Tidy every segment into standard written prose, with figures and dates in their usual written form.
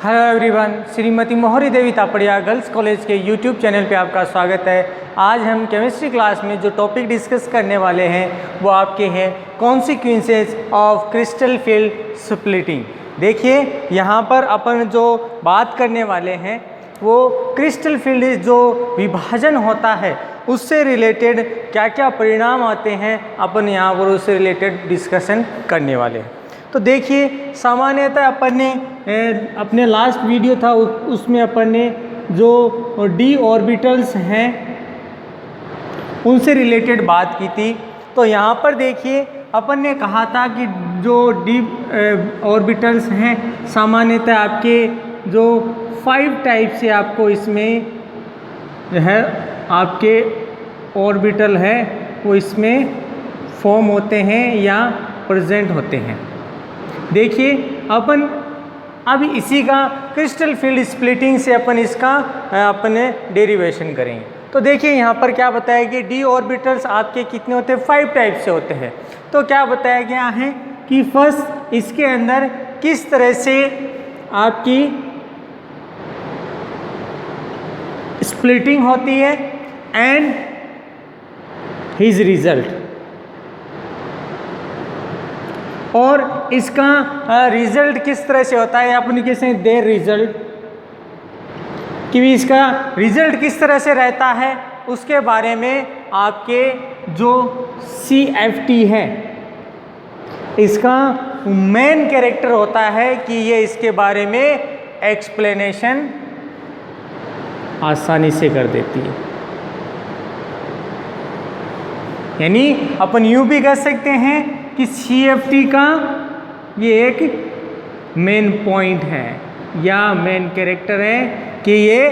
Hello everyone, Shrimati मोहरी देवी Tapadia girls college के YouTube channel पे आपका स्वागत है। आज हम केमिस्ट्री क्लास में जो टॉपिक डिस्कस करने वाले हैं वो आपके हैं consequences of crystal field splitting. देखिए यहाँ पर अपन जो बात करने वाले हैं वो क्रिस्टल फील्ड जो विभाजन होता है उससे रिलेटेड क्या क्या परिणाम आते हैं, अपन यहाँ पर उससे रिलेटेड डिस्कशन करने वाले हैं। तो देखिए सामान्यतः अपन ने अपने लास्ट वीडियो था उसमें अपन ने जो डी ऑर्बिटल्स हैं उनसे रिलेटेड बात की थी। तो यहाँ पर देखिए अपन ने कहा था कि जो डी ऑर्बिटल्स हैं सामान्यतः आपके जो 5 टाइप से आपको इसमें जो है आपके ऑर्बिटल है वो इसमें फॉर्म होते हैं या प्रेजेंट होते हैं। देखिए अपन अब इसी का क्रिस्टल फील्ड स्प्लिटिंग से अपन इसका अपने डेरिवेशन करेंगे। तो देखिए यहाँ पर क्या बताया कि डी ऑर्बिटल्स आपके कितने होते हैं, 5 टाइप से होते हैं। तो क्या बताया गया है कि फर्स्ट इसके अंदर किस तरह से आपकी स्प्लिटिंग होती है एंड हिज रिजल्ट, और इसका रिजल्ट किस तरह से होता है। अपन कैसे देर रिजल्ट कि भी इसका रिजल्ट किस तरह से रहता है उसके बारे में आपके जो CFT है इसका मेन कैरेक्टर होता है कि ये इसके बारे में एक्सप्लेनेशन आसानी से कर देती है। यानी अपन यूं भी कह सकते हैं कि CFT का ये एक मेन पॉइंट है या मेन कैरेक्टर है कि ये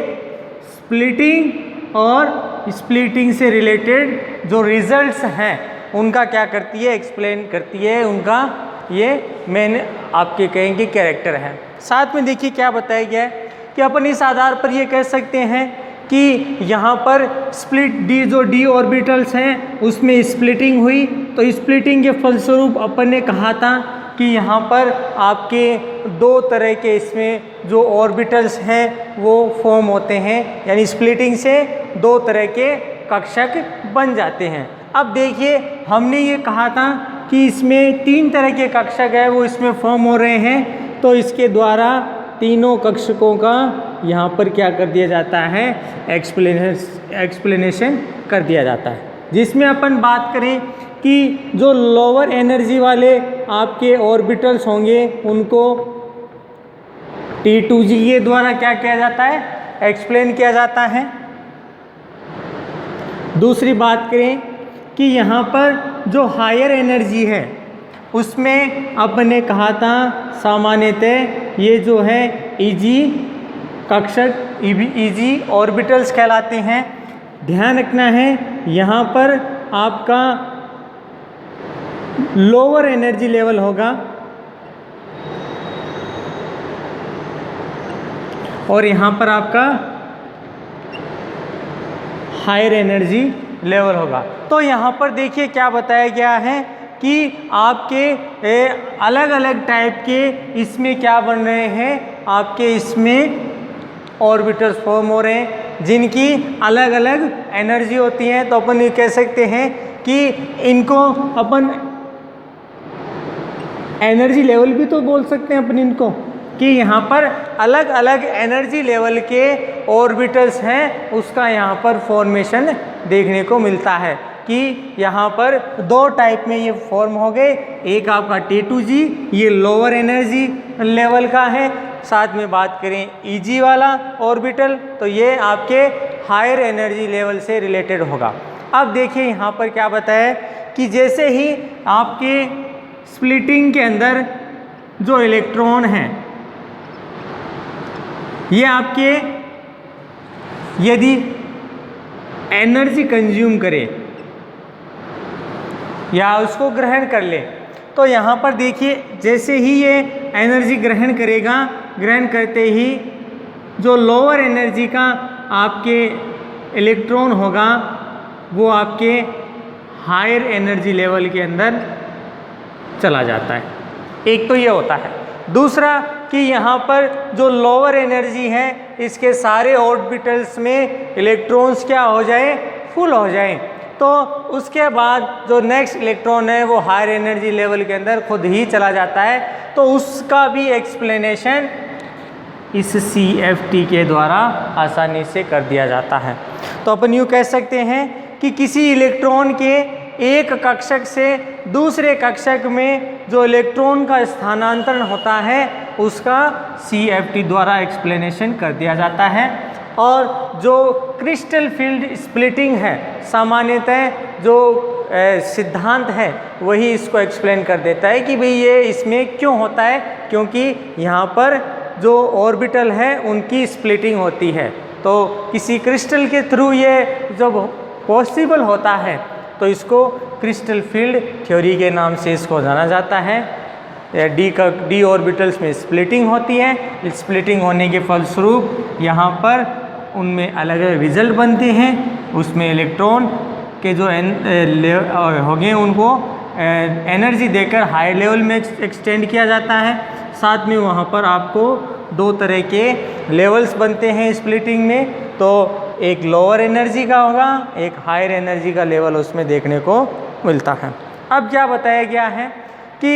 स्प्लिटिंग और स्प्लिटिंग से रिलेटेड जो रिजल्ट्स हैं उनका क्या करती है, एक्सप्लेन करती है। उनका ये मेन आपके कहेंगे कैरेक्टर है। साथ में देखिए क्या बताया गया है कि अपन इस आधार पर ये कह सकते हैं कि यहाँ पर जो डी ऑर्बिटल्स हैं उसमें स्प्लिटिंग हुई। तो स्प्लिटिंग के फलस्वरूप अपन ने कहा था कि यहाँ पर आपके 2 तरह के इसमें जो ऑर्बिटल्स हैं वो फॉर्म होते हैं, यानी स्प्लिटिंग से 2 तरह के कक्षक बन जाते हैं। अब देखिए हमने ये कहा था कि इसमें 3 तरह के कक्षक है वो इसमें फॉर्म हो रहे हैं। तो इसके द्वारा तीनों कक्षकों का यहाँ पर क्या कर दिया जाता है, एक्सप्लेनेशन कर दिया जाता है। जिसमें अपन बात करें कि जो लोअर एनर्जी वाले आपके ऑर्बिटल्स होंगे उनको T2G के द्वारा क्या किया जाता है, एक्सप्लेन किया जाता है। दूसरी बात करें कि यहाँ पर जो हायर एनर्जी है उसमें आपने कहा था सामान्यतः ये जो है EG कक्षक EG ऑर्बिटल्स कहलाते हैं। ध्यान रखना है यहाँ पर आपका लोअर एनर्जी लेवल होगा और यहाँ पर आपका हायर एनर्जी लेवल होगा। तो यहाँ पर देखिए क्या बताया गया है कि आपके अलग अलग टाइप के इसमें क्या बन रहे हैं, आपके इसमें ऑर्बिटल्स फॉर्म हो रहे हैं जिनकी अलग अलग एनर्जी होती है। तो अपन ये कह सकते हैं कि इनको अपन एनर्जी लेवल भी तो बोल सकते हैं अपन इनको, कि यहाँ पर अलग अलग एनर्जी लेवल के ऑर्बिटल्स हैं उसका यहाँ पर फॉर्मेशन देखने को मिलता है कि यहाँ पर 2 टाइप में ये फॉर्म हो गए। एक आपका T2G ये लोअर एनर्जी लेवल का है, साथ में बात करें EG वाला ऑर्बिटल तो ये आपके हायर एनर्जी लेवल से रिलेटेड होगा। अब देखिए यहाँ पर क्या बताया कि जैसे ही आपके स्प्लिटिंग के अंदर जो इलेक्ट्रॉन हैं ये आपके यदि एनर्जी कंज्यूम करे या उसको ग्रहण कर ले तो यहाँ पर देखिए जैसे ही ये एनर्जी ग्रहण करेगा, ग्रहण करते ही जो लोअर एनर्जी का आपके इलेक्ट्रॉन होगा वो आपके हायर एनर्जी लेवल के अंदर चला जाता है। एक तो ये होता है। दूसरा कि यहाँ पर जो लोअर एनर्जी है इसके सारे ऑर्बिटल्स में इलेक्ट्रॉन्स क्या हो जाए, फुल हो जाए। तो उसके बाद जो नेक्स्ट इलेक्ट्रॉन है वो हायर एनर्जी लेवल के अंदर खुद ही चला जाता है। तो उसका भी एक्सप्लेनेशन इस CFT के द्वारा आसानी से कर दिया जाता है। तो अपन यूँ कह सकते हैं कि किसी इलेक्ट्रॉन के एक कक्षक से दूसरे कक्षक में जो इलेक्ट्रॉन का स्थानांतरण होता है उसका CFT द्वारा एक्सप्लेनेशन कर दिया जाता है। और जो क्रिस्टल फील्ड स्प्लिटिंग है, सामान्यतः जो सिद्धांत है वही इसको एक्सप्लेन कर देता है कि भाई ये इसमें क्यों होता है, क्योंकि यहाँ पर जो ऑर्बिटल है उनकी स्प्लिटिंग होती है। तो किसी क्रिस्टल के थ्रू ये जब पॉसिबल होता है तो इसको क्रिस्टल फील्ड थ्योरी के नाम से इसको जाना जाता है। डी ऑर्बिटल्स में स्प्लिटिंग होती है, स्प्लिटिंग होने के फलस्वरूप यहाँ पर उनमें अलग अलग रिजल्ट बनते हैं। उसमें इलेक्ट्रॉन के जो हो गए उनको एनर्जी देकर हाई लेवल में एक्सटेंड किया जाता है। साथ में वहाँ पर आपको दो तरह के लेवल्स बनते हैं स्प्लिटिंग में, तो एक लोअर एनर्जी का होगा, एक हायर एनर्जी का लेवल उसमें देखने को मिलता है। अब क्या बताया गया है कि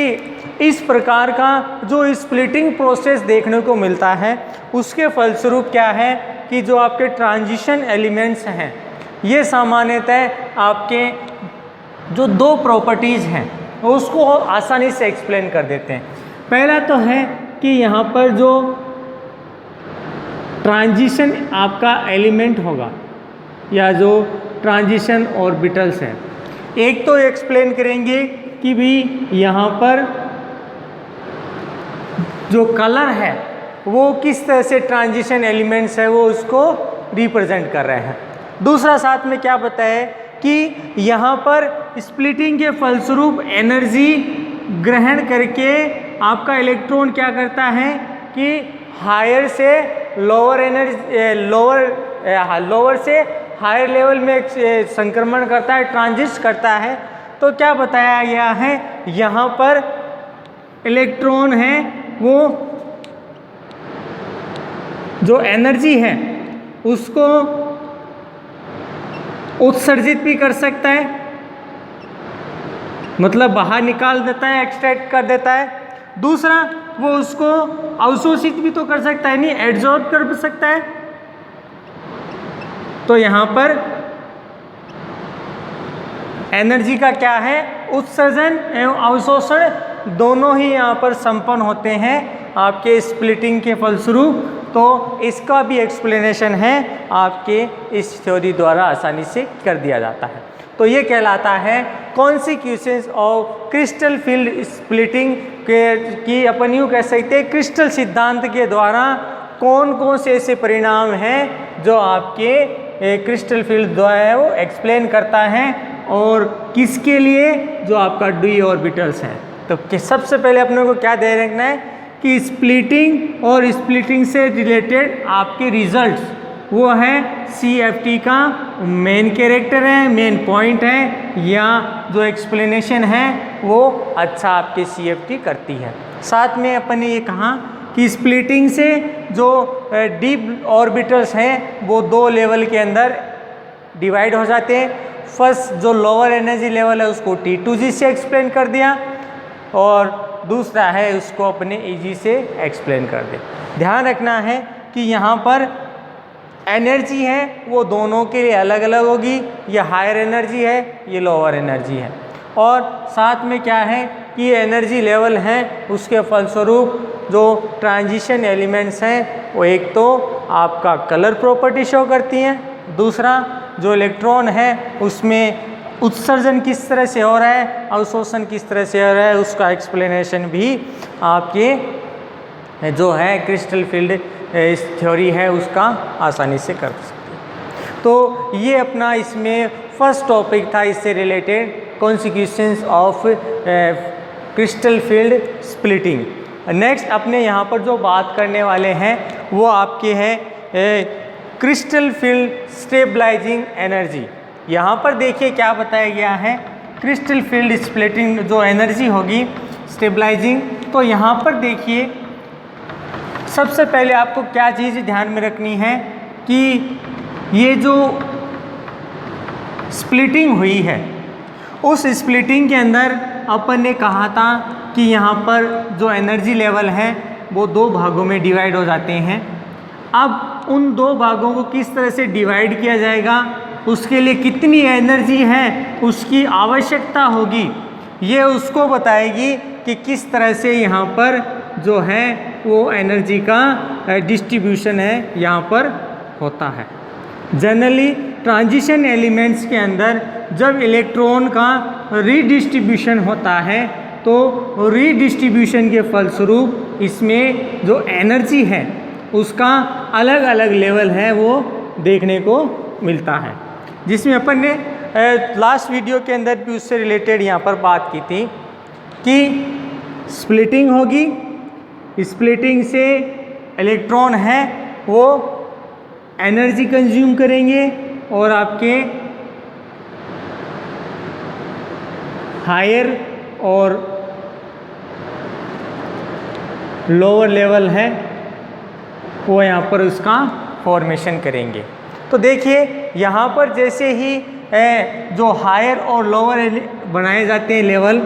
इस प्रकार का जो स्प्लिटिंग प्रोसेस देखने को मिलता है उसके फलस्वरूप क्या है कि जो आपके ट्रांजिशन एलिमेंट्स हैं ये सामान्यतः आपके जो दो प्रॉपर्टीज़ हैं उसको आसानी से एक्सप्लेन कर देते हैं। पहला तो है कि यहाँ पर जो ट्रांजिशन आपका एलिमेंट होगा या जो ट्रांजिशन ऑर्बिटल्स हैं, एक तो एक्सप्लेन करेंगे कि भी यहाँ पर जो कलर है वो किस तरह से ट्रांजिशन एलिमेंट्स है वो उसको रिप्रेजेंट कर रहे हैं। दूसरा साथ में क्या बताया कि यहाँ पर स्प्लिटिंग के फलस्वरूप एनर्जी ग्रहण करके आपका इलेक्ट्रॉन क्या करता है कि हायर से लोअर एनर्जी लोअर से हायर लेवल में संक्रमण करता है, ट्रांजिट करता है। तो क्या बताया गया है, यहाँ पर इलेक्ट्रॉन है वो जो एनर्जी है उसको उत्सर्जित भी कर सकता है, मतलब बाहर निकाल देता है, एक्सट्रैक्ट कर देता है। दूसरा वो उसको अवशोषित भी तो कर सकता है, नहीं एब्जॉर्ब कर सकता है। तो यहाँ पर एनर्जी का क्या है, उत्सर्जन एवं अवशोषण दोनों ही यहाँ पर संपन्न होते हैं आपके स्प्लिटिंग के फलस्वरूप। तो इसका भी एक्सप्लेनेशन है आपके इस थ्योरी द्वारा आसानी से कर दिया जाता है। तो ये कहलाता है consequences of crystal field splitting की अपन यूँ कह सकते हैं क्रिस्टल सिद्धांत के द्वारा कौन कौन से ऐसे परिणाम हैं जो आपके क्रिस्टल फील्ड द्वारा है वो एक्सप्लेन करता है और किसके लिए, जो आपका डी ऑर्बिटल्स हैं। तो सबसे पहले अपने को क्या दे रखना है कि स्प्लिटिंग और स्प्लिटिंग से रिलेटेड आपके रिजल्ट्स वो है CFT का मेन कैरेक्टर है, मेन पॉइंट है, या जो एक्सप्लेनेशन है वो अच्छा आपके CFT करती है। साथ में अपन ने ये कहा कि स्प्लिटिंग से जो डीप ऑर्बिटल्स हैं वो दो लेवल के अंदर डिवाइड हो जाते हैं। फर्स्ट जो लोअर एनर्जी लेवल है उसको T2G से एक्सप्लेन कर दिया और दूसरा है उसको अपने EG से एक्सप्लेन कर दे। ध्यान रखना है कि यहाँ पर एनर्जी है वो दोनों के लिए अलग अलग होगी, ये हायर एनर्जी है, ये लोअर एनर्जी है। और साथ में क्या है कि एनर्जी लेवल हैं उसके फलस्वरूप जो ट्रांजिशन एलिमेंट्स हैं वो एक तो आपका कलर प्रॉपर्टी शो करती हैं, दूसरा जो इलेक्ट्रॉन है उसमें उत्सर्जन किस तरह से हो रहा है, अवशोषण किस तरह से हो रहा है, उसका एक्सप्लेनेशन भी आपके जो है क्रिस्टल फील्ड इस थ्योरी है उसका आसानी से कर सकते हैं। तो ये अपना इसमें फर्स्ट टॉपिक था, इससे related consequences of crystal field splitting. Next अपने यहाँ पर जो बात करने वाले हैं वो आपके हैं क्रिस्टल फील्ड स्टेबलाइजिंग एनर्जी। यहाँ पर देखिए क्या बताया गया है, क्रिस्टल फील्ड स्प्लिटिंग जो एनर्जी होगी स्टेबलाइजिंग, तो यहाँ पर देखिए सबसे पहले आपको क्या चीज़ ध्यान में रखनी है कि ये जो स्प्लिटिंग हुई है, उस स्प्लिटिंग के अंदर अपन ने कहा था कि यहाँ पर जो एनर्जी लेवल है वो दो भागों में डिवाइड हो जाते हैं। अब उन दो भागों को किस तरह से डिवाइड किया जाएगा, उसके लिए कितनी एनर्जी है उसकी आवश्यकता होगी, ये उसको बताएगी कि किस तरह से यहाँ पर जो है वो एनर्जी का डिस्ट्रीब्यूशन है यहाँ पर होता है। जनरली ट्रांजिशन एलिमेंट्स के अंदर जब इलेक्ट्रॉन का रीडिस्ट्रीब्यूशन होता है तो रीडिस्ट्रीब्यूशन के फलस्वरूप इसमें जो एनर्जी है उसका अलग अलग लेवल है वो देखने को मिलता है, जिसमें अपन ने लास्ट वीडियो के अंदर भी उससे रिलेटेड यहाँ पर बात की थी कि स्प्लिटिंग होगी, स्प्लिटिंग से इलेक्ट्रॉन है वो एनर्जी कंज्यूम करेंगे और आपके हायर और लोअर लेवल है वो यहाँ पर उसका फॉर्मेशन करेंगे। तो देखिए यहाँ पर जैसे ही जो हायर और लोअर बनाए जाते हैं लेवल,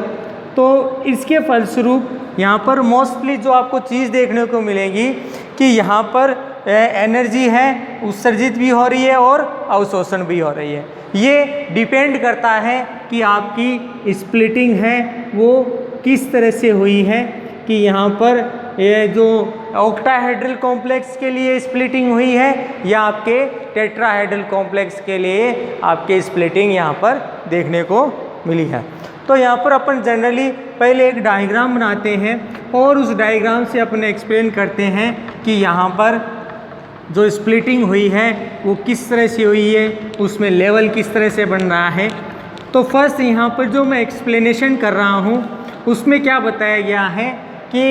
तो इसके फलस्वरूप यहाँ पर मोस्टली जो आपको चीज़ देखने को मिलेगी कि यहाँ पर एनर्जी है उत्सर्जित भी हो रही है और अवशोषण भी हो रही है। ये डिपेंड करता है कि आपकी स्प्लिटिंग है वो किस तरह से हुई है, कि यहाँ पर ये जो ऑक्टाहेड्रल कॉम्प्लेक्स के लिए स्प्लिटिंग हुई है या आपके टेट्राहेड्रल कॉम्प्लेक्स के लिए आपके स्प्लिटिंग यहाँ पर देखने को मिली है। तो यहाँ पर अपन जनरली पहले एक डायग्राम बनाते हैं और उस डायग्राम से अपन एक्सप्लेन करते हैं कि यहाँ पर जो स्प्लिटिंग हुई है वो किस तरह से हुई है, उसमें लेवल किस तरह से बन रहा है। तो फर्स्ट यहाँ पर जो मैं एक्सप्लेनेशन कर रहा हूँ उसमें क्या बताया गया है कि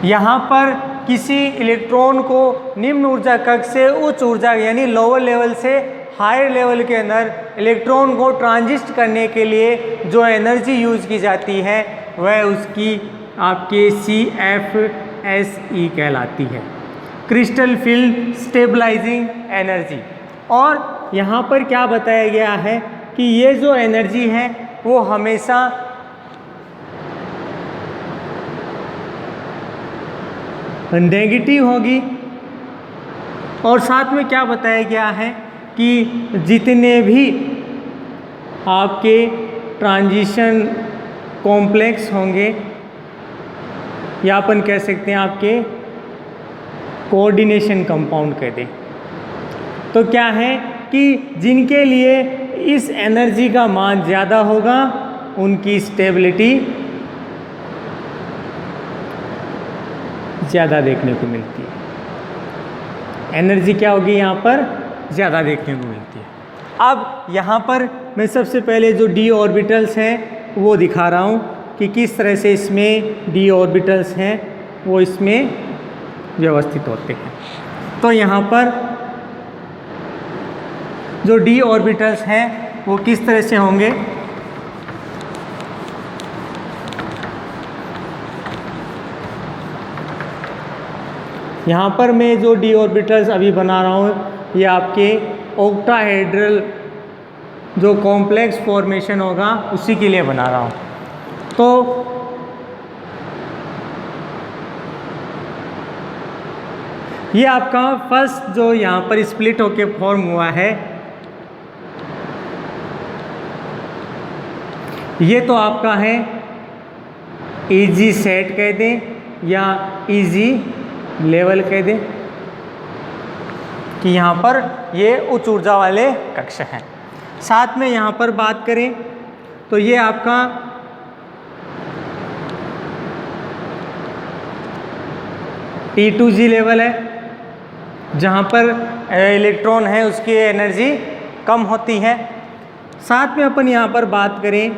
यहाँ पर किसी इलेक्ट्रॉन को निम्न ऊर्जा कक्ष से उच्च ऊर्जा यानी लोअर लेवल से हायर लेवल के अंदर इलेक्ट्रॉन को ट्रांजिस्ट करने के लिए जो एनर्जी यूज की जाती है वह उसकी आपके CFSE कहलाती है, क्रिस्टल फील्ड स्टेबलाइजिंग एनर्जी। और यहाँ पर क्या बताया गया है कि ये जो एनर्जी है वो हमेशा नेगेटिव होगी। और साथ में क्या बताया गया है कि जितने भी आपके ट्रांजिशन कॉम्प्लेक्स होंगे या अपन कह सकते हैं आपके कोऑर्डिनेशन कंपाउंड कह दें, तो क्या है कि जिनके लिए इस एनर्जी का मान ज़्यादा होगा उनकी स्टेबिलिटी ज़्यादा देखने को मिलती है। एनर्जी क्या होगी यहाँ पर ज़्यादा देखने को मिलती है। अब यहाँ पर मैं सबसे पहले जो d ऑर्बिटल्स हैं वो दिखा रहा हूँ कि किस तरह से इसमें d ऑर्बिटल्स हैं वो इसमें व्यवस्थित होते हैं। तो यहाँ पर जो d ऑर्बिटल्स हैं वो किस तरह से होंगे, यहाँ पर मैं जो d ऑर्बिटल्स अभी बना रहा हूँ ये आपके ऑक्टाहेड्रल जो कॉम्प्लेक्स फॉर्मेशन होगा उसी के लिए बना रहा हूँ। तो ये आपका फर्स्ट जो यहाँ पर स्प्लिट होके फॉर्म हुआ है ये तो आपका है इजी सेट कह दें या इजी लेवल कह दें कि यहाँ पर ये उच्च ऊर्जा वाले कक्ष हैं। साथ में यहाँ पर बात करें तो ये आपका T2G लेवल है जहाँ पर इलेक्ट्रॉन है उसकी एनर्जी कम होती है। साथ में अपन यहाँ पर बात करें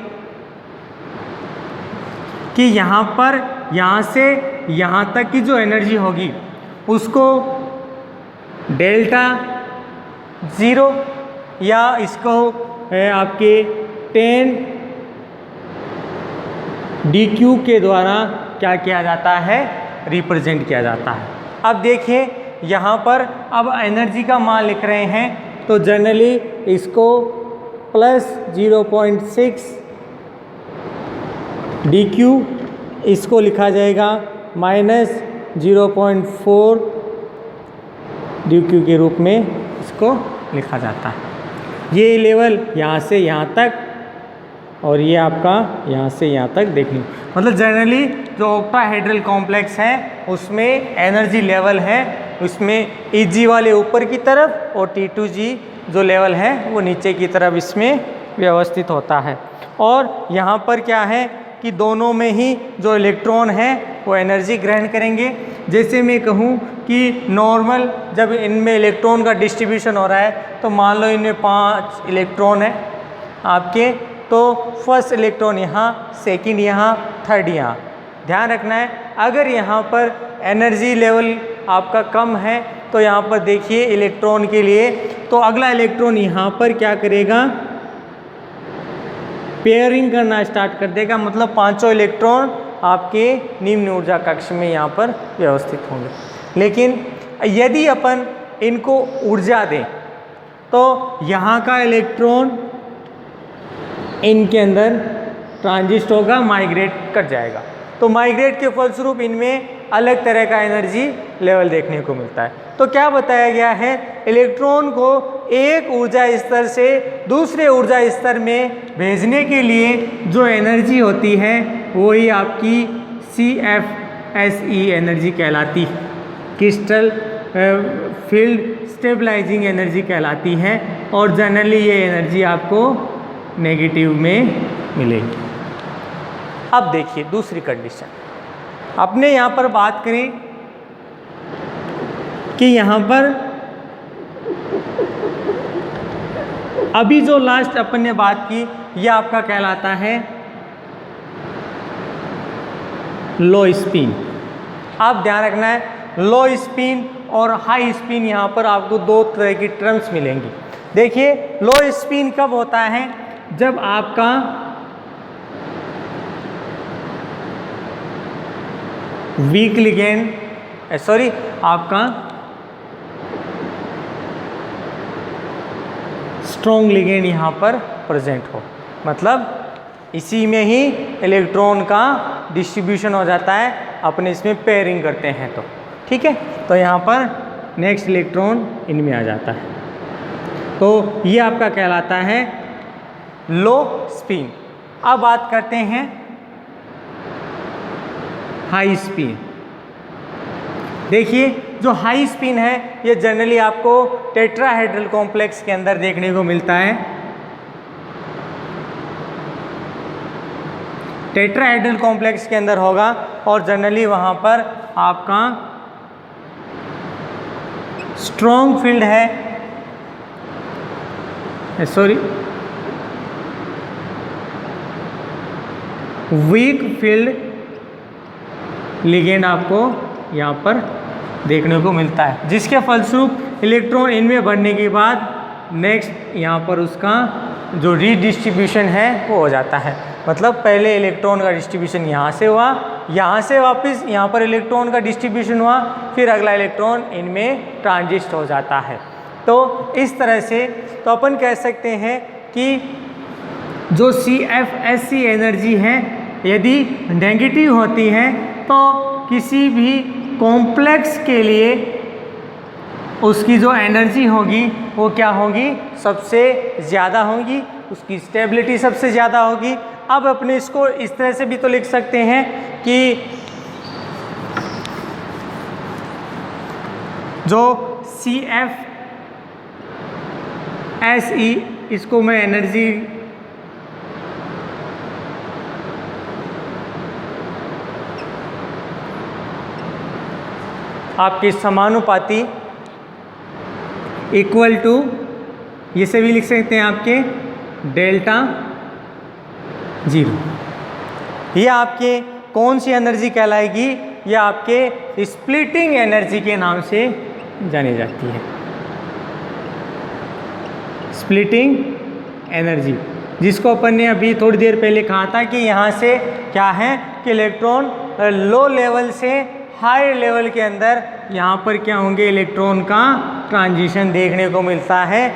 कि यहाँ पर यहाँ से यहाँ तक की जो एनर्जी होगी उसको डेल्टा 0 या इसको आपके 10 DQ के द्वारा क्या किया जाता है, रिप्रेजेंट किया जाता है। अब देखिए यहाँ पर अब एनर्जी का मान लिख रहे हैं तो जनरली इसको प्लस 0.6 dq, इसको लिखा जाएगा माइनस 0.4 dq के रूप में इसको लिखा जाता है। ये लेवल यहाँ से यहाँ तक और ये आपका यहाँ से यहाँ तक देखने, मतलब जनरली जो ऑक्टाहेड्रल कॉम्प्लेक्स है उसमें एनर्जी लेवल है उसमें Eg वाले ऊपर की तरफ और T2g जो लेवल है वो नीचे की तरफ इसमें व्यवस्थित होता है। और यहाँ पर क्या है कि दोनों में ही जो इलेक्ट्रॉन है वो एनर्जी ग्रहण करेंगे। जैसे मैं कहूँ कि नॉर्मल जब इनमें इलेक्ट्रॉन का डिस्ट्रीब्यूशन हो रहा है तो मान लो इनमें 5 इलेक्ट्रॉन है आपके, तो फर्स्ट इलेक्ट्रॉन यहाँ, सेकंड यहाँ, थर्ड यहाँ। ध्यान रखना है अगर यहाँ पर एनर्जी लेवल आपका कम है तो यहाँ पर देखिए इलेक्ट्रॉन के लिए तो अगला इलेक्ट्रॉन यहाँ पर क्या करेगा, पेयरिंग करना स्टार्ट कर देगा, मतलब पांचों इलेक्ट्रॉन आपके निम्न ऊर्जा कक्ष में यहाँ पर व्यवस्थित होंगे। लेकिन यदि अपन इनको ऊर्जा दें तो यहाँ का इलेक्ट्रॉन इनके अंदर ट्रांजिस्ट होगा, माइग्रेट कर जाएगा, तो माइग्रेट के फलस्वरूप इनमें अलग तरह का एनर्जी लेवल देखने को मिलता है। तो क्या बताया गया है, इलेक्ट्रॉन को एक ऊर्जा स्तर से दूसरे ऊर्जा स्तर में भेजने के लिए जो एनर्जी होती है वही आपकी CFSE एनर्जी कहलाती है, क्रिस्टल फील्ड स्टेबलाइजिंग एनर्जी कहलाती है। और जनरली ये एनर्जी आपको नेगेटिव में मिलेगी। अब देखिए दूसरी कंडीशन, अपने यहाँ पर बात करें कि यहाँ पर अभी जो लास्ट अपन ने बात की ये आपका कहलाता है लो स्पिन। आप ध्यान रखना है लो स्पिन और हाई स्पिन, यहाँ पर आपको दो तरह की टर्म्स मिलेंगी। देखिए लो स्पिन कब होता है, जब आपका वीक लिगेंड आपका स्ट्रॉन्ग लिगेंड यहाँ पर प्रेजेंट हो, मतलब इसी में ही इलेक्ट्रॉन का डिस्ट्रीब्यूशन हो जाता है, अपने इसमें पेयरिंग करते हैं तो ठीक है। तो यहाँ पर नेक्स्ट इलेक्ट्रॉन इनमें आ जाता है, तो ये आपका कहलाता है लो स्पिन। अब बात करते हैं हाई स्पिन। देखिए जो हाई स्पिन है ये जनरली आपको टेट्राहेड्रल कॉम्प्लेक्स के अंदर देखने को मिलता है। टेट्राहेड्रल कॉम्प्लेक्स के अंदर होगा और जनरली वहाँ पर आपका स्ट्रॉन्ग फील्ड है, वीक फील्ड लिगेंड आपको यहाँ पर देखने को मिलता है, जिसके फलस्वरूप इलेक्ट्रॉन इनमें बढ़ने के बाद नेक्स्ट यहाँ पर उसका जो रीडिस्ट्रीब्यूशन है वो हो जाता है। मतलब पहले इलेक्ट्रॉन का डिस्ट्रीब्यूशन यहाँ से हुआ, यहाँ से वापस यहाँ पर इलेक्ट्रॉन का डिस्ट्रीब्यूशन हुआ, फिर अगला इलेक्ट्रॉन इनमें ट्रांजिस्ट हो जाता है। तो इस तरह से तो अपन कह सकते हैं कि जो CFSE एनर्जी है यदि नेगेटिव होती है तो किसी भी कॉम्प्लेक्स के लिए उसकी जो एनर्जी होगी वो क्या होगी, सबसे ज़्यादा होगी, उसकी स्टेबिलिटी सबसे ज़्यादा होगी। अब अपने इसको इस तरह से भी तो लिख सकते हैं कि जो CFSE इसको मैं एनर्जी आपके समानुपाती इक्वल टू, ये से भी लिख सकते हैं आपके डेल्टा 0। ये आपके कौन सी एनर्जी कहलाएगी, ये आपके स्प्लिटिंग एनर्जी के नाम से जानी जाती है। स्प्लिटिंग एनर्जी, जिसको अपन ने अभी थोड़ी देर पहले कहा था कि यहाँ से क्या है कि इलेक्ट्रॉन लो लेवल से हाई लेवल के अंदर यहाँ पर क्या होंगे, इलेक्ट्रॉन का ट्रांजिशन देखने को मिलता है।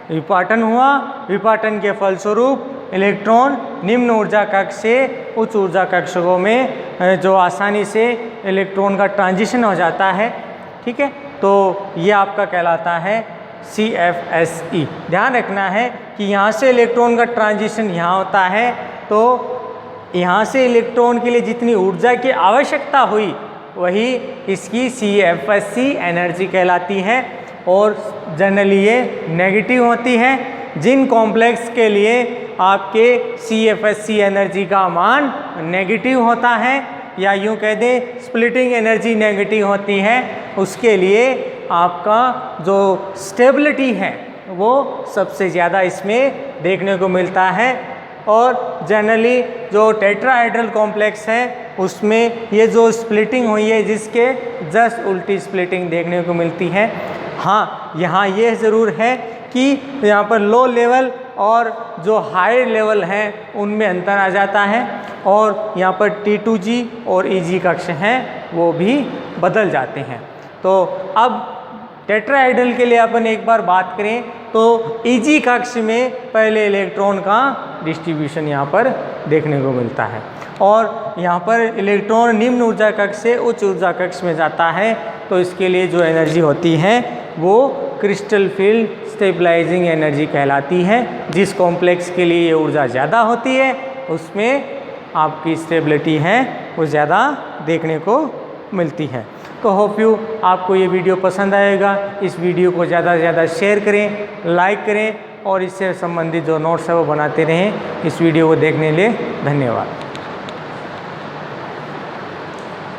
विपाटन हुआ, विपाटन के फलस्वरूप इलेक्ट्रॉन निम्न ऊर्जा कक्ष से उच्च ऊर्जा कक्षकों में जो आसानी से इलेक्ट्रॉन का ट्रांजिशन हो जाता है। ठीक है, तो ये आपका कहलाता है CFSE। ध्यान रखना है कि यहाँ से इलेक्ट्रॉन का ट्रांजिशन यहाँ होता है, तो यहाँ से इलेक्ट्रॉन के लिए जितनी ऊर्जा की आवश्यकता हुई वही इसकी CFSE एनर्जी कहलाती है। और जनरली ये नेगेटिव होती है। जिन कॉम्प्लेक्स के लिए आपके CFSE एनर्जी का मान नेगेटिव होता है, या यूँ कह दें स्प्लिटिंग एनर्जी नेगेटिव होती है, उसके लिए आपका जो स्टेबिलिटी है वो सबसे ज़्यादा इसमें देखने को मिलता है। और जनरली जो टेट्राहेड्रल कॉम्प्लेक्स है उसमें ये जो स्प्लिटिंग हुई है, जिसके जस्ट उल्टी स्प्लिटिंग देखने को मिलती है। हाँ, यहाँ ये ज़रूर है कि यहाँ पर लो लेवल और जो हाई लेवल हैं उनमें अंतर आ जाता है, और यहाँ पर T2G और EG कक्ष हैं वो भी बदल जाते हैं। तो अब टेट्राहेड्रल के लिए अपन एक बार बात करें तो EG कक्ष में पहले इलेक्ट्रॉन का डिस्ट्रीब्यूशन यहाँ पर देखने को मिलता है, और यहाँ पर इलेक्ट्रॉन निम्न ऊर्जा कक्ष से उच्च ऊर्जा कक्ष में जाता है। तो इसके लिए जो एनर्जी होती है वो क्रिस्टल फील्ड स्टेबलाइजिंग एनर्जी कहलाती है। जिस कॉम्प्लेक्स के लिए ये ऊर्जा ज़्यादा होती है उसमें आपकी स्टेबिलिटी है वो ज़्यादा देखने को मिलती है। तो होप यू आपको ये वीडियो पसंद आएगा। इस वीडियो को ज़्यादा से ज़्यादा शेयर करें, लाइक करें, और इससे संबंधित जो नोट्स है वो बनाते रहें। इस वीडियो को देखने के लिए धन्यवाद।